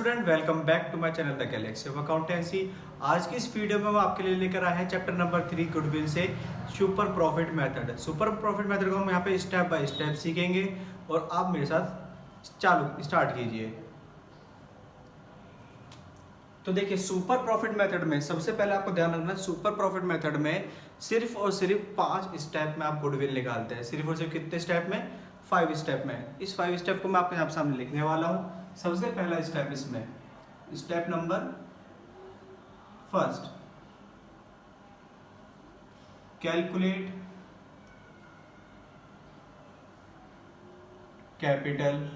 Student, welcome back to my channel the galaxy of accountancy. आज की इस video में हम आपके लिए लेकर आए हैं चैप्टर नंबर 3 गुडविल से super profit method. Super profit method को हम यहाँ पे स्टेप बाय स्टेप सीखेंगे और आप मेरे साथ स्टार्ट कीजिए। तो देखिए, सुपर प्रॉफिट मेथड में सबसे पहले आपको ध्यान रखना है, सुपर प्रॉफिट मेथड में सिर्फ और सिर्फ 5 स्टेप में आप गुडविल निकालते हैं। सिर्फ और सिर्फ कितने स्टेप में? 5 स्टेप में। इस 5 स्टेप को मैं आपके यहाँ सामने लिखने वाला हूँ। सबसे पहला स्टेप इसमें, step number first, calculate capital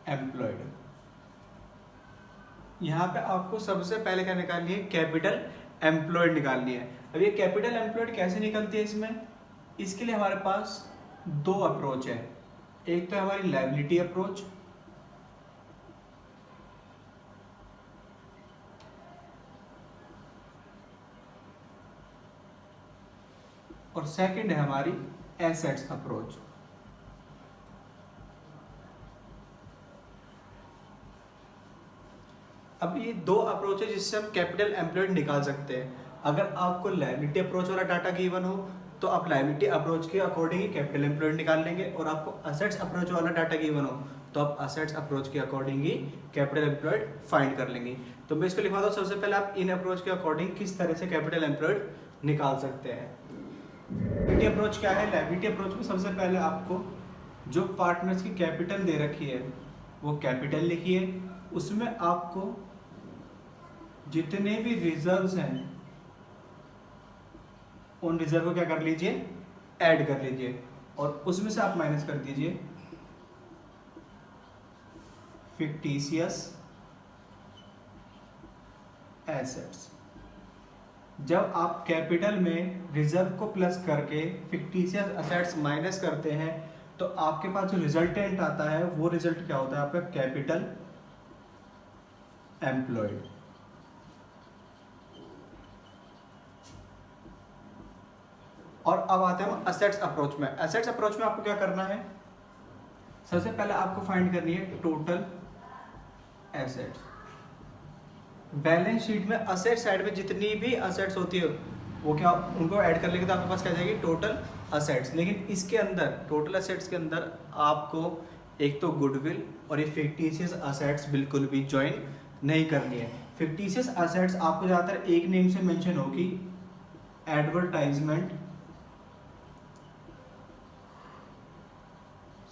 employed. यहाँ पे आपको सबसे पहले क्या निकालनी है? कैपिटल एम्प्लॉयड निकालनी है। अब ये कैपिटल एम्प्लॉयड कैसे निकलती है इसमें? इसके लिए हमारे पास 2 अप्रोच है। एक तो हमारी लायबिलिटी अप्रोच, और सेकंड है हमारी एसेट्स अप्रोच। अब ये 2 अप्रोच है जिससे हम कैपिटल एम्प्लॉयड निकाल सकते हैं। अगर आपको लायबिलिटी अप्रोच वाला डाटा गिवन हो तो आप लायबिलिटी अप्रोच के अकॉर्डिंग ही कैपिटल एम्प्लॉयड निकाल लेंगे, और आपको असेट्स अप्रोच वाला डाटा गिवन हो तो आप असेट्स अप्रोच के अकॉर्डिंग ही कैपिटल एम्प्लॉयड फाइंड कर लेंगे। तो मैं इसको लिखवा दूँ, सबसे पहले आप इन अप्रोच के अकॉर्डिंग किस तरह से कैपिटल एम्प्लॉयड निकाल सकते हैं। लायबिलिटी अप्रोच क्या है? लायबिलिटी अप्रोच में सबसे पहले आपको जो पार्टनर्स की कैपिटल दे रखी है वो कैपिटल लिखिए। उसमें आपको जितने भी रिजर्व्स हैं उन रिजर्व को क्या कर लीजिए? ऐड कर लीजिए, और उसमें से आप माइनस कर दीजिए फिक्टिशियस एसेट्स। जब आप कैपिटल में रिजर्व को प्लस करके फिक्टिशियस एसेट्स माइनस करते हैं तो आपके पास जो रिजल्टेंट आता है वो रिजल्ट क्या होता है? आपका कैपिटल एम्प्लॉयड। और अब आते हैं हम असेट्स अप्रोच में। असेट्स अप्रोच में आपको क्या करना है? सबसे पहले आपको फाइंड करनी है टोटल एसेट्स। बैलेंस शीट में असेट साइड में जितनी भी असेट्स होती है वो क्या, उनको ऐड कर लेंगे तो आपके पास क्या जाएगी? Total assets. लेकिन इसके अंदर टोटल असेट्स के अंदर आपको एक तो गुडविल और ये फिक्टिशियस असेट्स बिल्कुल भी ज्वाइन नहीं करनी है। फिक्टिशियस असेट्स आपको ज़्यादातर एक नेम से मेंशन होगी, एडवर्टाइजमेंट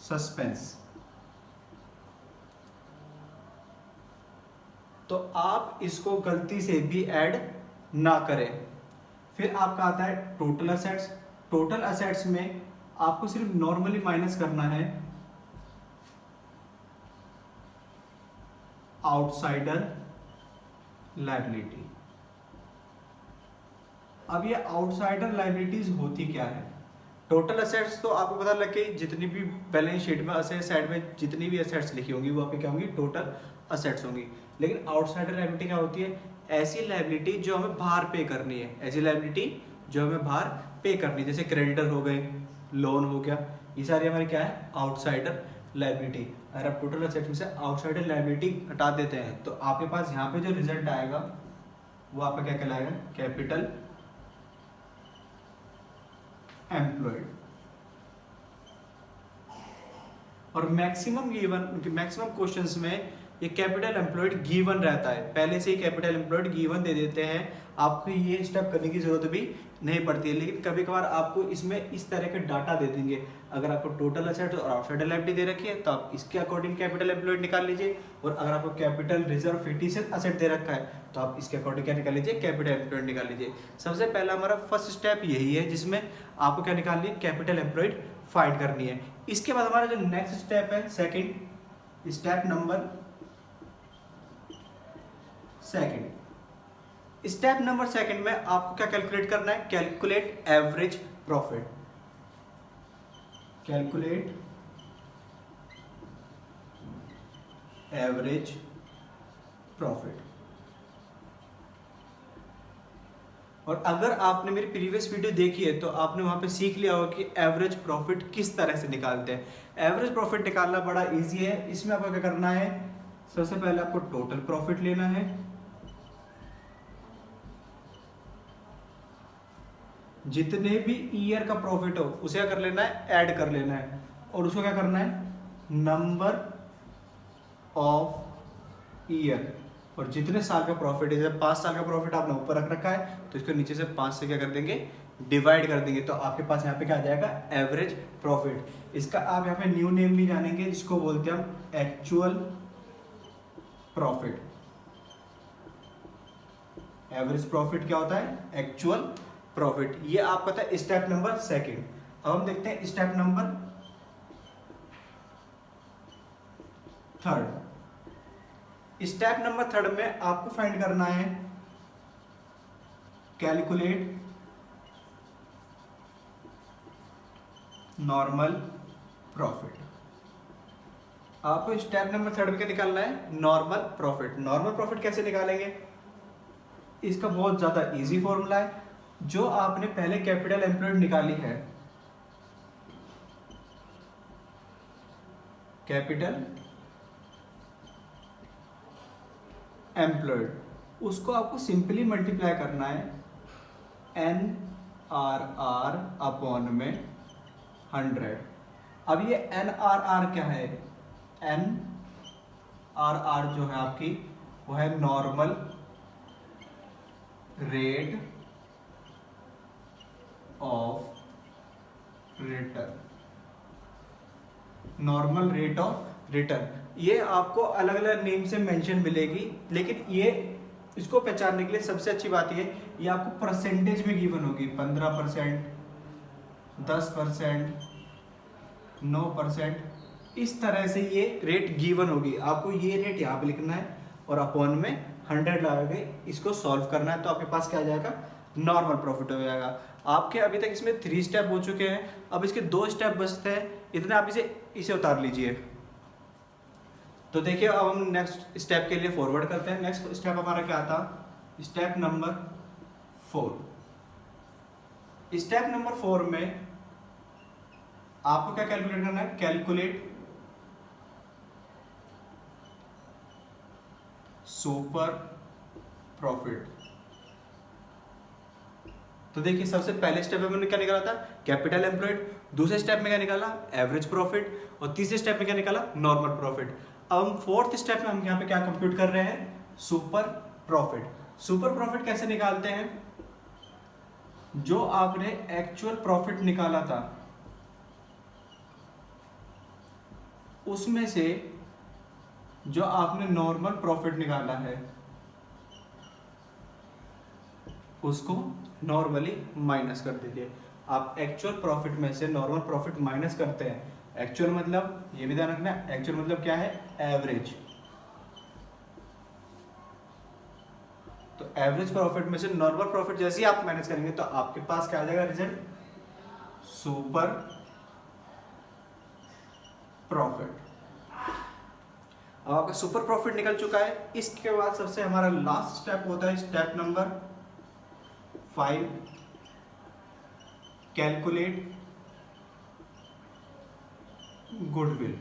सस्पेंस। तो आप इसको गलती से भी ऐड ना करें। फिर आपका आता है टोटल असेट्स। टोटल असेट्स में आपको सिर्फ नॉर्मली माइनस करना है आउटसाइडर लायबिलिटी। अब ये आउटसाइडर लायबिलिटीज होती क्या है? टोटल असेट्स तो आपको पता लग गई, जितनी भी बैलेंस शीट में असेट साइड में जितनी भी असेट्स लिखी होंगी वो आपकी क्या होंगी? टोटल असेट्स होंगी। लेकिन आउटसाइडर लायबिलिटी क्या होती है? ऐसी लायबिलिटी जो हमें बाहर पे करनी है। ऐसी लायबिलिटी जो हमें बाहर पे करनी है, जैसे क्रेडिटर हो गए, लोन हो गया, ये सारी हमारी क्या है? Outsider liability. अगर आप टोटल असेट्स में से आउटसाइडर लायबिलिटी हटा देते हैं तो आपके पास यहाँ पे जो रिजल्ट आएगा वो आपका क्या कहलाएगा? Capital employed. और मैक्सिमम क्वेश्चंस में ये कैपिटल एम्प्लॉयड गिवन रहता है। पहले से ही कैपिटल एम्प्लॉयड गिवन दे देते हैं, आपको ये स्टेप करने की जरूरत भी नहीं पड़ती है। लेकिन कभी कभार आपको इसमें इस तरह के डाटा दे देंगे। अगर आपको टोटल असेट और आउटसाइडर लायबिलिटी दे रखी है तो आप इसके अकॉर्डिंग कैपिटल एम्प्लॉयड निकाल लीजिए, और अगर आपको कैपिटल रिजर्व फिक्टिशियस असेट दे रखा है तो आप इसके अकॉर्डिंग क्या निकाल लीजिए? कैपिटल एम्प्लॉयड निकाल लीजिए। सबसे पहला हमारा फर्स्ट स्टेप यही है जिसमें आपको क्या निकालनी है? कैपिटल एम्प्लॉयड फाइंड करनी है। इसके बाद हमारा जो नेक्स्ट स्टेप है, सेकंड स्टेप नंबर सेकंड में आपको क्या कैलकुलेट करना है? Calculate average profit. Calculate average profit. और अगर आपने मेरी प्रीवियस वीडियो देखी है तो आपने वहां पे सीख लिया होगा कि एवरेज प्रॉफिट किस तरह से निकालते हैं। एवरेज प्रॉफिट निकालना बड़ा इजी है। इसमें आपको क्या करना है? सबसे पहले आपको टोटल प्रॉफिट लेना है, जितने भी ईयर का प्रॉफिट हो उसे क्या कर लेना है, ऐड कर लेना है, और उसको क्या करना है, नंबर ऑफ ईयर, और जितने साल का प्रॉफिट है, जैसे 5 साल का प्रॉफिट आपने ऊपर रख रखा है तो इसको नीचे से 5 से क्या कर देंगे, डिवाइड कर देंगे, तो आपके पास यहाँ पे क्या आ जाएगा, एवरेज प्रॉफिट। इसका आप यहाँ पे न्यू नेम भी जानेंगे, जिसको बोलते हैं हम एक्चुअल प्रॉफिट। एवरेज प्रॉफिट क्या होता है, एक्चुअल प्रॉफिट। ये आपका था स्टेप नंबर सेकंड। अब हम देखते हैं step number third. Step number third में आपको फाइंड करना है कैलकुलेट नॉर्मल प्रॉफिट। आपको स्टेप नंबर थर्ड में क्या निकालना है, नॉर्मल प्रॉफिट। नॉर्मल प्रॉफिट कैसे निकालेंगे, इसका बहुत ज्यादा इजी फॉर्मूला है। जो आपने पहले कैपिटल एम्प्लॉयड निकाली है, कैपिटल एम्प्लॉयड, उसको आपको सिंपली मल्टीप्लाई करना है NRR अपॉन में 100। अब ये NRR क्या है, NRR जो है आपकी वो है normal rate of return. Normal rate of return ये आपको अलग अलग नेम से मेंशन मिलेगी, लेकिन ये इसको पहचानने के लिए सबसे अच्छी बात ये आपको परसेंटेज में गिवन होगी। 15%, 10%, 9%, इस तरह से ये रेट गिवन होगी। आपको ये रेट यहाँ पे लिखना है और अपॉन में 100 लगा के इसको सॉल्व करना है, तो आपके पास क्या आ जाएगा, नॉर्मल प्रॉफिट हो जाएगा। आपके अभी तक इसमें 3 स्टेप हो चुके हैं, अब इसके 2 स्टेप बचते हैं, इतना आप इसे उतार लीजिए। तो देखिए अब हम नेक्स्ट स्टेप के लिए फॉरवर्ड करते हैं। नेक्स्ट स्टेप हमारा क्या था, स्टेप नंबर 4। स्टेप नंबर 4 में आपको क्या कैलकुलेट करना है, कैलकुलेट सुपर प्रॉफिट। तो देखिए सबसे पहले स्टेप में मैंने क्या निकाला था, कैपिटल एम्प्लॉयड। दूसरे स्टेप में क्या निकाला, एवरेज प्रॉफिट। और तीसरे स्टेप में क्या निकाला, नॉर्मल प्रॉफिट। अब हम फोर्थ स्टेप में हम यहाँ पे क्या कंप्यूट कर रहे हैं, सुपर प्रॉफिट। सुपर प्रॉफिट कैसे निकालते हैं, जो आपने एक्चुअल प्रॉफिट निकाला था उसमें से जो आपने नॉर्मल प्रॉफिट निकाला है उसको नॉर्मली माइनस कर दीजिए। आप एक्चुअल प्रॉफिट में से नॉर्मल प्रॉफिट माइनस करते हैं। एक्चुअल मतलब ये भी ध्यान रखना, एक्चुअल मतलब क्या है, एवरेज। तो एवरेज प्रॉफिट में से नॉर्मल प्रॉफिट जैसे ही आप माइनस करेंगे तो आपके पास क्या आ जाएगा रिजल्ट, सुपर प्रॉफिट। अब आपका सुपर प्रॉफिट निकल चुका है। इसके बाद सबसे हमारा लास्ट स्टेप होता है स्टेप नंबर 5, कैलकुलेट गुडविल।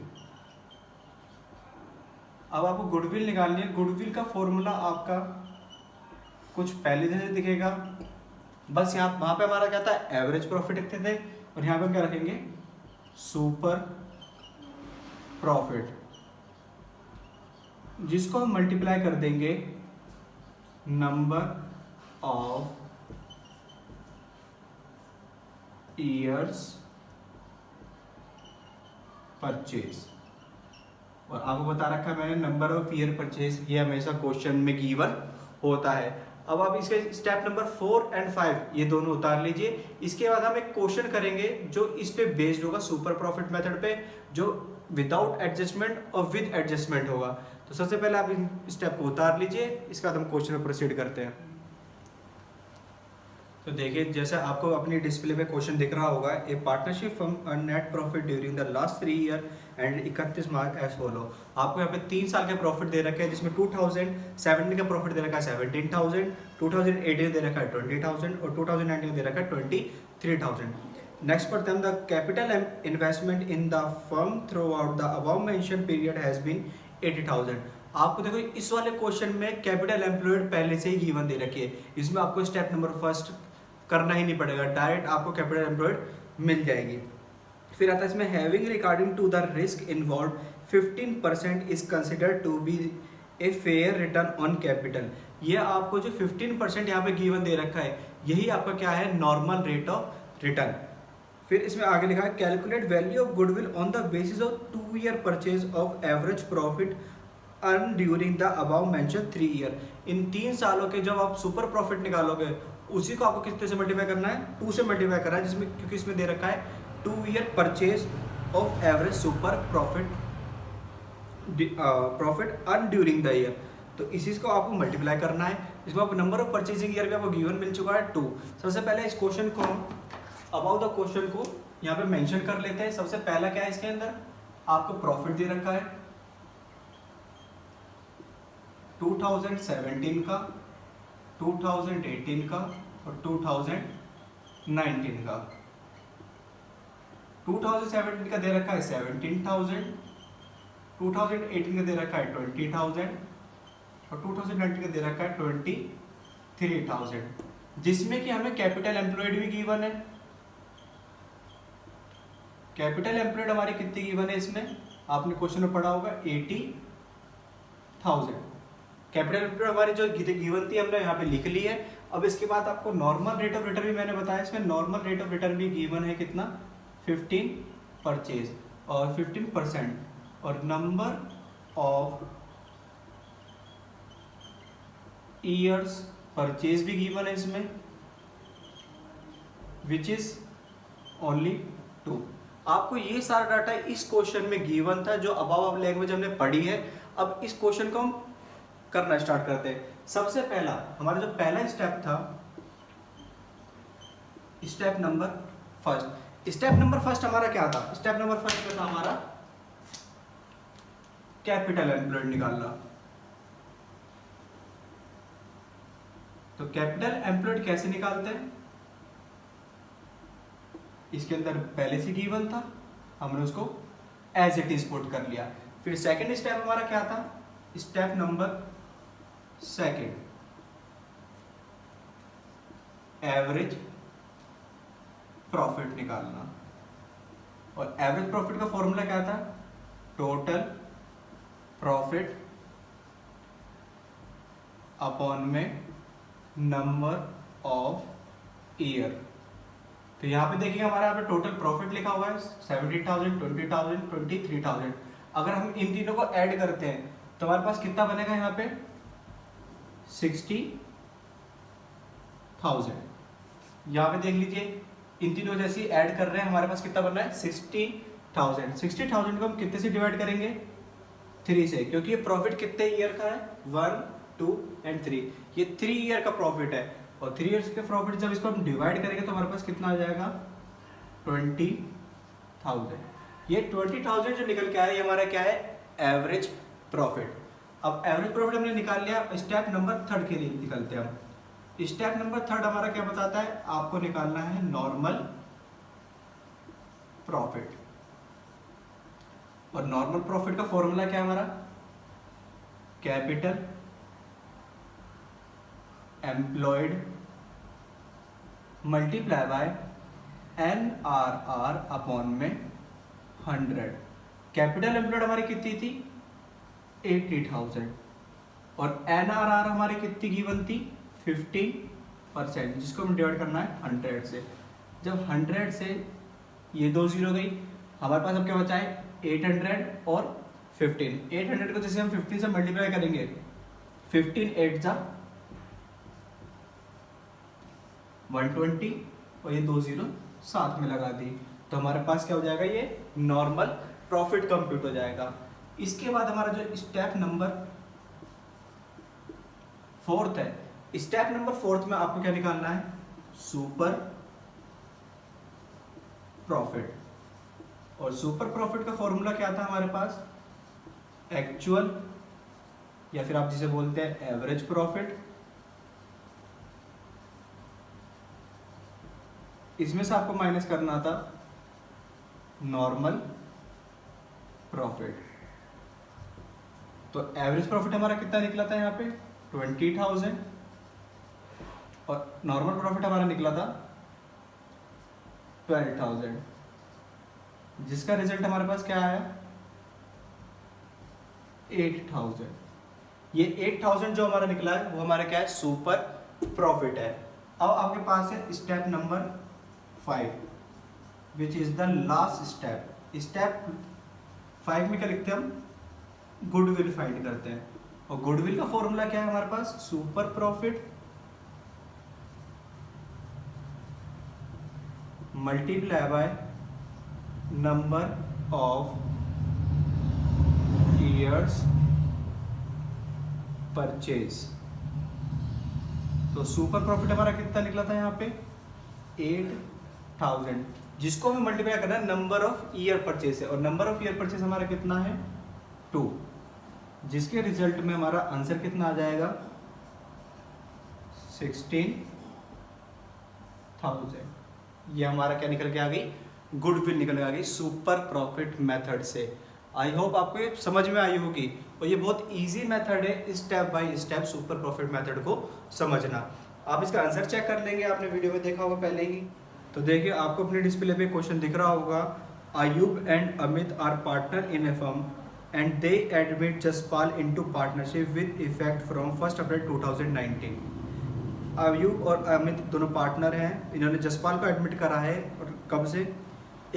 अब आपको गुडविल निकालनी है। गुडविल का फॉर्मूला आपका कुछ पहले जैसे दिखेगा, बस यहाँ वहां पे हमारा क्या था, एवरेज प्रॉफिट लिखते थे, और यहाँ पे हम क्या रखेंगे, सुपर प्रॉफिट, जिसको हम मल्टीप्लाई कर देंगे नंबर ऑफ ईयर्स परचेज। और आपको बता रखा है मैंने, नंबर ऑफ ईयर परचेज ये हमेशा क्वेश्चन में गिवन होता है। अब आप इसके स्टेप नंबर 4 और 5 ये दोनों उतार लीजिए। इसके बाद हम एक क्वेश्चन करेंगे जो इस पे बेस्ड होगा, सुपर प्रॉफिट मेथड पे, जो विदाउट एडजस्टमेंट और विद एडजस्टमेंट होगा। तो सबसे पहले आप इन स्टेप को उतार लीजिए, इसके बाद हम क्वेश्चन में प्रोसीड करते हैं। तो देखिए जैसे आपको अपनी डिस्प्ले पे क्वेश्चन दिख रहा होगा, a partnership firm earn net profit during the last 3 year end 31 March as follow. आपको यहाँ पे 3 साल के प्रॉफिट दे रखे हैं, जिसमें 2017 का प्रॉफिट दे रखा है 17,000, 2018 दे रखा है 20,000 और 2019 दे रखा है 23,000। नेक्स्ट पर them the capital investment in the firm throughout the above mentioned period has been 80,000। आपको देखो इस वाले क्वेश्चन में कैपिटल एम्प्लॉयड पहले से ही गिवन दे रखी है, इसमें आपको स्टेप नंबर फर्स्ट करना ही नहीं पड़ेगा, डायरेक्ट आपको कैपिटल एम्प्लॉयड मिल जाएगी। फिर आता है इसमें having regarding to the risk involve 15% is considered to be a fair return on capital. ये आपको जो 15% यहाँ पे गिवन दे रखा है, यही आपका क्या है, नॉर्मल रेट ऑफ रिटर्न। फिर इसमें आगे लिखा है calculate value of goodwill on the basis of 2 year purchase of average profit earn during the above mention 3 year. इन 3 सालों के जब आप सुपर प्रॉफिट निकालोगे, उसी को आपको कितने से मल्टीप्लाई करना है, 2 से मल्टीप्लाई करना है, जिसमें क्योंकि इसमें दे रखा है 2 year purchase of average super profit profit earn during the year. तो इसी को आपको मल्टीप्लाई करना है। इसमें आपको नंबर ऑफ परचेजिंग ईयर भी आपको गिवन मिल चुका है 2। सबसे पहले इस क्वेश्चन को हम अबाउट द क्वेश्चन को यहाँ पे मेंशन कर लेते हैं। सबसे पहला क्या है, इसके अंदर आपको प्रॉफिट दे रखा है 2017 का, 2018 का और 2019 का। 2017 का दे रखा है 17,000, 2018 का दे रखा है 20,000 और 2019 का दे रखा है 23,000, जिसमें कि हमें कैपिटल एम्प्लॉयड भी गिवन है। कैपिटल एम्प्लॉयड हमारी कितनी गिवन है, इसमें आपने क्वेश्चन में पढ़ा होगा 80,000। कैपिटल एम्प्लॉयड हमारी जो गिवन थी हमने यहाँ पे लिख ली है। अब इसके बाद आपको नॉर्मल रेट ऑफ रिटर्न भी मैंने बताया, इसमें नॉर्मल रेट ऑफ रिटर्न भी गिवन है कितना, 15 परचेज और 15%, और नंबर ऑफ ईयर्स परचेज भी गिवन है इसमें, विच इज ओनली 2। आपको ये सारा डाटा इस क्वेश्चन में गिवन था जो अबव ऑफ लैंग्वेज हमने पढ़ी है। अब इस क्वेश्चन को हम करना स्टार्ट करते हैं। सबसे पहला हमारा जो पहला स्टेप था, स्टेप नंबर फर्स्ट हमारा क्या था, स्टेप नंबर फर्स्ट में था हमारा कैपिटल एम्प्लॉयड निकालना। तो कैपिटल एम्प्लॉयड कैसे निकालते हैं, इसके अंदर पहले से गिवन था, हमने उसको एज इट इज पुट कर लिया। फिर सेकंड स्टेप हमारा क्या था, step number second, average profit निकालना। और एवरेज प्रॉफिट का फॉर्मूला क्या था, टोटल प्रॉफिट अपॉन में नंबर ऑफ ईयर। तो यहाँ पे देखिए हमारा यहाँ पे टोटल प्रॉफिट लिखा हुआ है 70,000, 20,000, 23,000। अगर हम इन तीनों को ऐड करते हैं तो हमारे पास कितना बनेगा, यहाँ पे 60,000। यहाँ पे देख लीजिए इन तीनों जैसे ऐड कर रहे हैं, हमारे पास कितना बन रहा है 60,000। 60,000 को हम कितने से डिवाइड करेंगे, 3 से, क्योंकि ये प्रॉफिट कितने ईयर का है, 1, 2 एंड 3। ये 3 ईयर का प्रॉफिट है। और 3 ईयर्स के प्रॉफिट जब इसको हम डिवाइड करेंगे तो हमारे पास कितना आ जाएगा, 20,000। ये 20,000 जो निकल के आया, ये हमारा क्या है, एवरेज प्रॉफिट। अब एवरेज प्रॉफिट हमने निकाल लिया। स्टेप नंबर थर्ड के लिए निकलते हैं हम। स्टेप नंबर थर्ड हमारा क्या बताता है, आपको निकालना है नॉर्मल प्रॉफिट। और नॉर्मल प्रॉफिट का फॉर्मूला क्या है हमारा, capital employed multiply by NRR upon में 100। कैपिटल एम्प्लॉयड हमारी कितनी थी, 80,000, और NRR हमारी कितनी गिवन थी, 15%, जिसको हम डिवाइड करना है 100 से। जब 100 से ये 2 जीरो गई, हमारे पास अब क्या बचा है, 800 और 15। 800 को जैसे हम 15 से मल्टीप्लाई करेंगे, 15 8 जा 120, और ये 2 जीरो साथ में लगा दी, तो हमारे पास क्या हो जाएगा, ये नॉर्मल प्रॉफिट कंप्यूट हो जाएगा। इसके बाद हमारा जो स्टेप नंबर फोर्थ है, स्टेप नंबर फोर्थ में आपको क्या निकालना है, सुपर प्रॉफिट। और सुपर प्रॉफिट का फॉर्मूला क्या था हमारे पास, एक्चुअल, या फिर आप जिसे बोलते हैं एवरेज प्रॉफिट, इसमें से आपको माइनस करना था नॉर्मल प्रॉफिट। तो एवरेज प्रॉफिट हमारा कितना निकला था यहाँ पे 20,000 और नॉर्मल प्रॉफिट हमारा निकला था 12,000, जिसका रिजल्ट हमारे पास क्या आया 8,000। ये 8,000 जो हमारा निकला है वो हमारा क्या है सुपर प्रॉफिट है। अब आपके पास है step number 5 which is the last step. Step 5 में क्या लिखते हैं हम गुडविल फाइंड करते हैं, और गुडविल का फॉर्मूला क्या है हमारे पास super profit multiply by number of years purchase. तो सुपर प्रॉफिट हमारा कितना निकला था यहाँ पे 8,000, जिसको हमें मल्टीप्लाई करना है नंबर ऑफ ईयर परचेज से, और नंबर ऑफ ईयर परचेज हमारा कितना है 2, जिसके रिजल्ट में हमारा आंसर कितना आ जाएगा 16,000। ये हमारा क्या निकल के आ गई गुडविल निकल के आ गई सुपर प्रॉफिट मेथड से। आई होप आपको ये समझ में आई होगी, और ये बहुत इजी मेथड है step by step super profit method को समझना। आप इसका आंसर चेक कर लेंगे, आपने वीडियो में देखा होगा पहले ही। तो देखिए आपको अपने डिस्प्ले पे क्वेश्चन दिख रहा होगा, Ayub and Amit are partner in a firm and they admit Jaspal into partnership with effect from 1 April 2019। Ayub और अमित दोनों पार्टनर हैं, इन्होंने जसपाल को एडमिट करा है, और कब से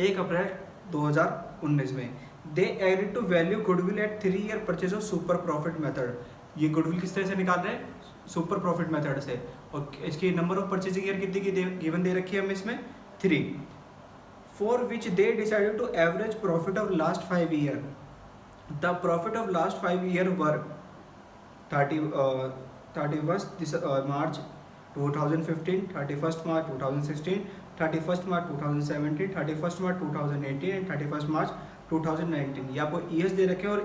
1 अप्रैल 2019 में। They agree to value goodwill at 3 year purchase of super profit method. ये गुडविल किस तरह से निकाल रहे हैं सुपर प्रॉफिट मेथड से, और इसकी नंबर ऑफ परचेजिंग ईयर कितनी की गिवन दे रखी है हमें इसमें 3, for which they decided to average profit of last 5 year. The profit of last 5 year were 31 March 2015, 31 March 2016, 31 March 2017, 31 March 2018 and 31 March 2019। ये आपको ईयर्स दे रखे हैं, और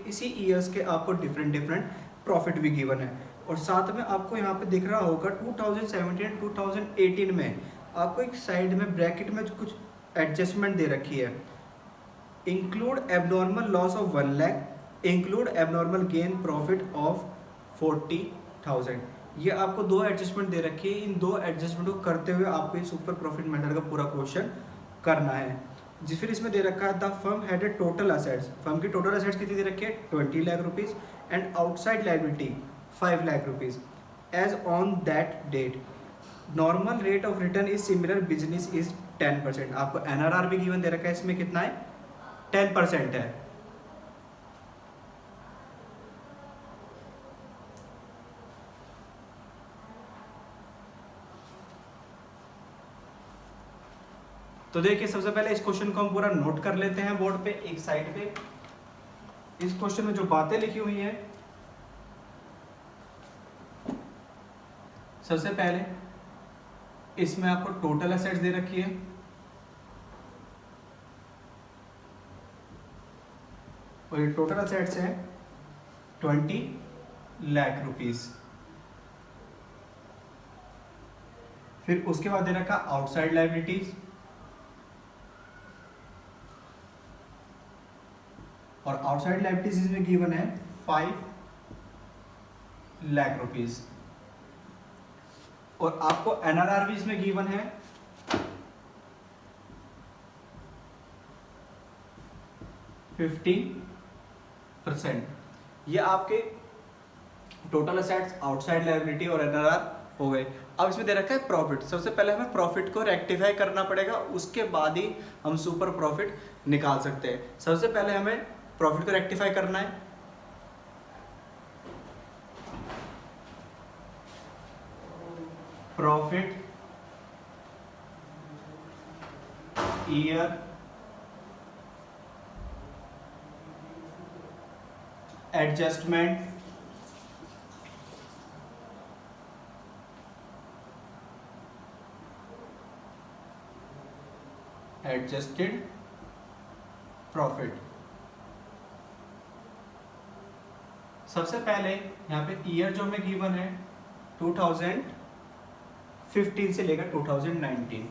इसी ईयर्स के आपको डिफरेंट प्रॉफिट भी गिवन है। और साथ में आपको यहाँ पे दिख रहा होगा 2017 2018 में आपको एक साइड में ब्रैकेट में कुछ एडजस्टमेंट दे रखी है। Include abnormal loss of 1 lakh, include abnormal gain profit of 40,000। ये आपको 2 एडजस्टमेंट दे रखी है, इन 2 एडजस्टमेंट को करते हुए आपको सुपर प्रॉफिट मेथड का पूरा क्वेश्चन करना है। जिस फिर इसमें दे रखा है the firm had a total assets, firm की टोटल असेट्स कितनी दे रखी है 20 lakh rupees and outside liability 5 lakh rupees as on that date. Normal rate of return is similar business is 10%। आपको एनआरआर भी गिवन दे रखा है, इसमें कितना है 10% है। तो देखिए सबसे पहले इस क्वेश्चन को हम पूरा नोट कर लेते हैं बोर्ड पे एक साइड पे। इस क्वेश्चन में जो बातें लिखी हुई हैं, सबसे पहले इसमें आपको टोटल एसेट्स दे रखी है, और ये टोटल एसेट्स है 20 लाख रुपीज। फिर उसके बाद दे रखा आउटसाइड लायबिलिटीज, और आउटसाइड लायबिलिटीज इसमें गिवन है 5 लाख रुपीज, और आपको एनआरआर भी इसमें गिवन है 50%। ये आपके टोटल असेट्स, आउटसाइड लायबिलिटी और एनआरआर हो गए। अब इसमें दे रखा है प्रॉफिट। सबसे पहले हमें प्रॉफिट को रेक्टिफाई करना पड़ेगा, उसके बाद ही हम सुपर प्रॉफिट निकाल सकते हैं। सबसे पहले हमें प्रॉफिट को रेक्टिफाई करना है। Profit year adjustment adjusted profit. सबसे पहले यहाँ पे ईयर जो हमें गिवन है 2015 से लेकर 2019,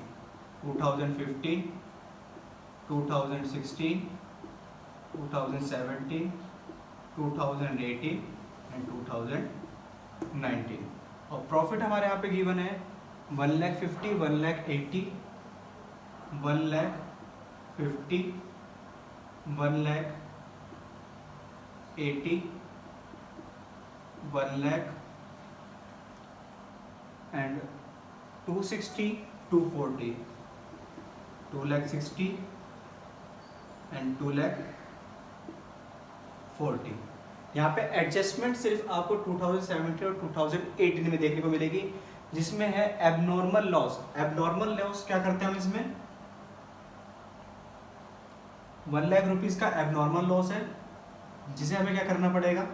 2015, 2016, 2017, 2018 एंड 2019। और प्रॉफिट हमारे यहाँ पे गिवन है 1,50,000, 1,80,000, 1,50,000, 1,80,000, 1,00,000 एंड 260, 240, 2,60,000 एंड 2,40,000। यहाँ पे एडजस्टमेंट सिर्फ आपको 2017 और 2018 में देखने को मिलेगी, जिसमें है एबनॉर्मल लॉस। एबनॉर्मल लॉस क्या करते हैं हम इसमें, 1,00,000 रुपीज का एबनॉर्मल लॉस है, जिसे हमें क्या करना पड़ेगा,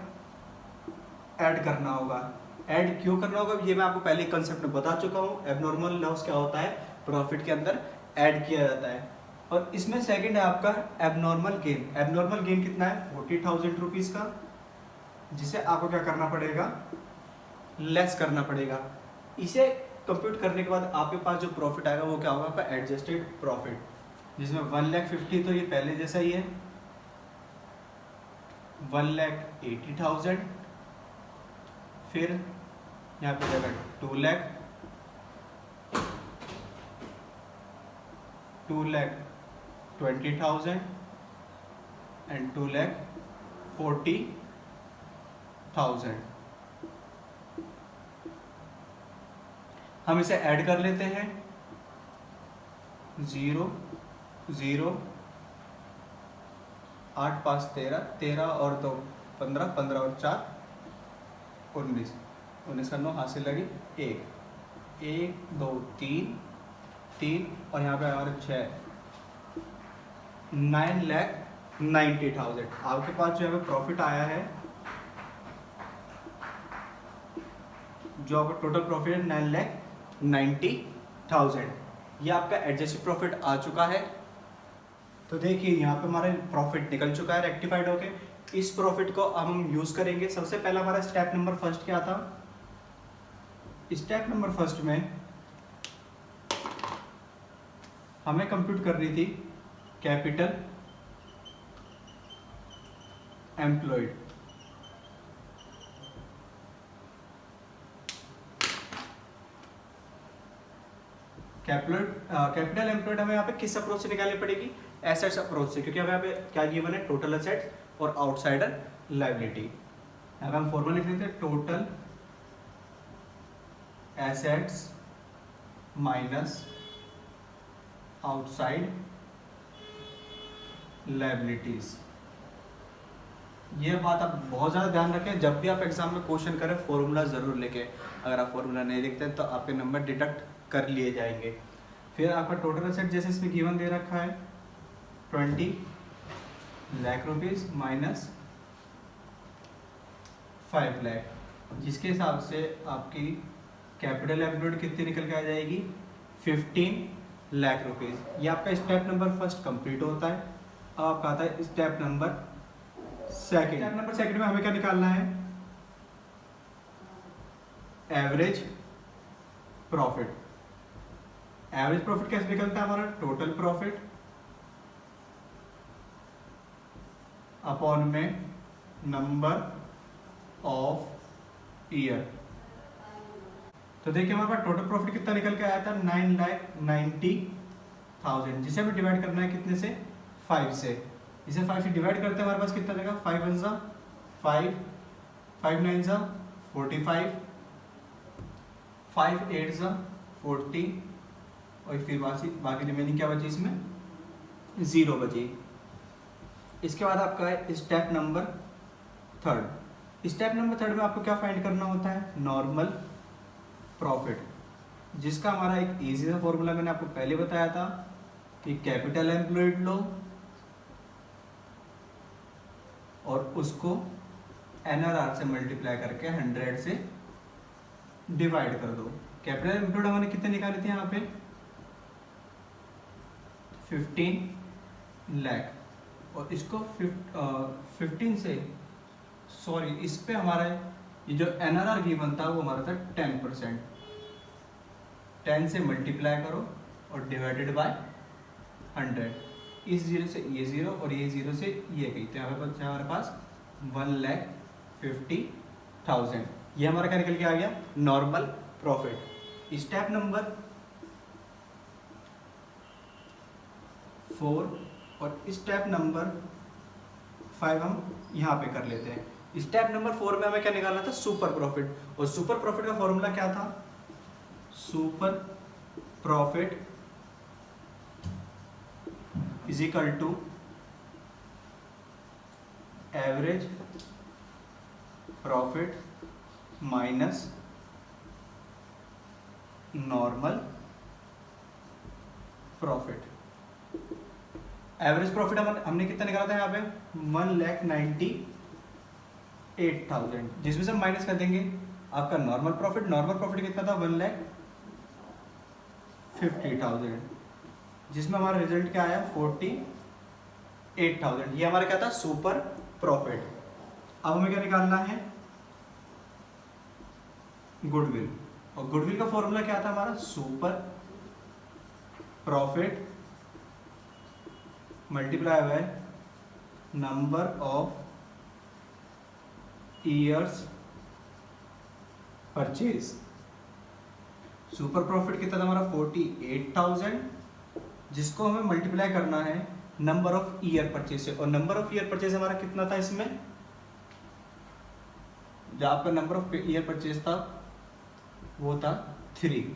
ऐड करना होगा। ऐड क्यों करना होगा ये मैं आपको पहले कंसेप्ट में बता चुका हूँ। एबनॉर्मल लॉस क्या होता है, प्रॉफिट के अंदर ऐड किया जाता है। और इसमें सेकंड है आपका एबनॉर्मल गेन। एबनॉर्मल गेन कितना है, 40,000 रुपीज का, जिसे आपको क्या करना पड़ेगा, लेस करना पड़ेगा। इसे कंप्यूट करने के बाद आपके पास जो प्रॉफिट आएगा वो क्या होगा, आपका एडजस्टेड प्रॉफिट, जिसमें 1,50,000 तो ये पहले जैसा ही है, 1,80,000, फिर यहाँ पे जाएगा 2,00,000, 2,20,000 एंड 2,40,000। हम इसे ऐड कर लेते हैं, 0 0 8 5 13, 13 और 2 15, 15 और 4 19, 19 का 9 हाथ से लगी 1 1 2 3 3 और यहाँ पे हमारे 6, 9,90,000। आपके पास जो है प्रॉफिट आया है, जो आपका टोटल प्रॉफिट है 9,90,000। ये आपका एडजस्टेड प्रॉफिट आ चुका है। तो देखिए यहाँ पे हमारा प्रॉफिट निकल चुका है रेक्टिफाइड होके। इस प्रॉफिट को अब हम यूज करेंगे। सबसे पहला हमारा स्टेप नंबर फर्स्ट क्या था, स्टेप नंबर फर्स्ट में हमें कंप्यूट करनी थी कैपिटल एम्प्लॉयड। कैपिटल एम्प्लॉयड हमें यहाँ पे किस अप्रोच से निकालनी पड़ेगी, एसेट्स अप्रोच से, क्योंकि हमें यहाँ पे क्या गिवन है, टोटल एसेट्स और आउटसाइडर लायबिलिटी। यहाँ पे हम फॉर्मूला लिख देते हैं, total assets minus outside liabilities. ये बात आप बहुत ज़्यादा ध्यान रखें, जब भी आप एग्जाम में क्वेश्चन करें फॉर्मूला ज़रूर लेके। अगर आप फॉर्मूला नहीं लिखते तो आपके नंबर डिडक्ट कर लिए जाएंगे। फिर आपका टोटल एसेट जैसे इसमें गिवन दे रखा है 20 लाख रुपीस माइनस 5 लाख, जिसके हिसाब से आपकी कैपिटल एम्प्लॉयड कितनी निकल के आ जाएगी, 15 लाख रुपीस। ये आपका स्टेप नंबर फर्स्ट कंप्लीट होता है। अब आपका आता है step number second. Step number second में हमें क्या निकालना है, एवरेज प्रॉफिट। एवरेज प्रॉफिट कैसे निकलता है हमारा, टोटल प्रॉफिट अपॉन में नंबर ऑफ ईयर। तो देखिए हमारे पास टोटल प्रॉफिट कितना निकल के आया था, 9,90,000, जिसे हमें डिवाइड करना है कितने से, 5 से। इसे 5 से डिवाइड करते हैं हमारे पास कितना देगा, 5 1 सा 5, 5 9 सा 45, 5 8 सा 40 और फिर बाकी रिमेनिंग क्या बची, इसमें 0 बची। इसके बाद आपका है step number third. Step number third में आपको क्या फाइंड करना होता है, नॉर्मल प्रॉफिट, जिसका हमारा एक इजी सा फॉर्मूला मैंने आपको पहले बताया था कि कैपिटल एम्प्लॉयड लो और उसको NRR से मल्टीप्लाई करके 100 से डिवाइड कर दो। कैपिटल एम्प्लॉयड हमने कितने निकाले थे यहाँ पे, 15 लाख, और इसको 15 से सॉरी इस पे हमारा ये जो NRR गिवन था वो हमारा था 10%। 10 से मल्टीप्लाई करो और डिवाइडेड बाय 100। इस 0 से ये 0 और ये 0 से ये गई, तो यहाँ पे बचा हमारे पास 1,50,000। ये हमारा क्या निकल के आ गया, नॉर्मल प्रॉफिट। स्टेप नंबर 4 और स्टेप नंबर 5 हम यहाँ पे कर लेते हैं। स्टेप नंबर 4 में हमें क्या निकालना था, सुपर प्रॉफिट। और सुपर प्रॉफिट का फॉर्मूला क्या था, super profit is equal to average profit minus normal profit. Average profit हमने कितना निकाला था यहाँ पे, 1,98,000, जिसमें से हम माइनस कर देंगे आपका नॉर्मल प्रॉफिट। नॉर्मल प्रॉफिट कितना था, 1,50,000, जिसमें हमारा रिजल्ट क्या आया, 48,000। ये हमारा क्या था, सुपर प्रॉफिट। अब हमें क्या निकालना है, गुडविल। और गुडविल का फॉर्मूला क्या था हमारा, super profit multiply by number of years purchase. Super profit कितना था हमारा, 48,000, जिसको हमें मल्टीप्लाई करना है नंबर ऑफ ईयर परचेज से। और नंबर ऑफ ईयर परचेज हमारा कितना था, इसमें जो आपका नंबर ऑफ ईयर परचेज था वो था 3।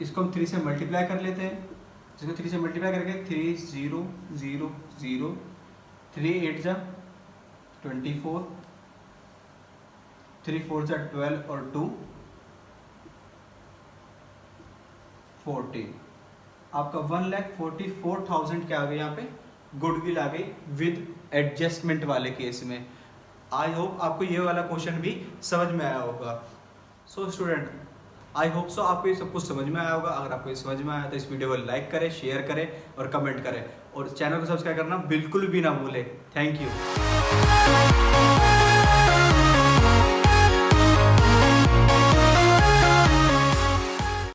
इसको हम 3 से मल्टीप्लाई कर लेते हैं, जिसको 3 से मल्टीप्लाई करके 3 0 0 0 3 8 जा 24, 3 4 जा 12 और 2 14। आपका 1,44,000 क्या आ गया, यहाँ पे गुडविल आ गई विद एडजस्टमेंट वाले केस में। आई होप आपको ये वाला क्वेश्चन भी समझ में आया होगा। So student, I hope so आपको ये सब कुछ समझ में आया होगा। अगर आपको ये समझ में आया तो इस वीडियो को लाइक करें, शेयर करें और कमेंट करें, और चैनल को सब्सक्राइब करना बिल्कुल भी ना भूलें। Thank you.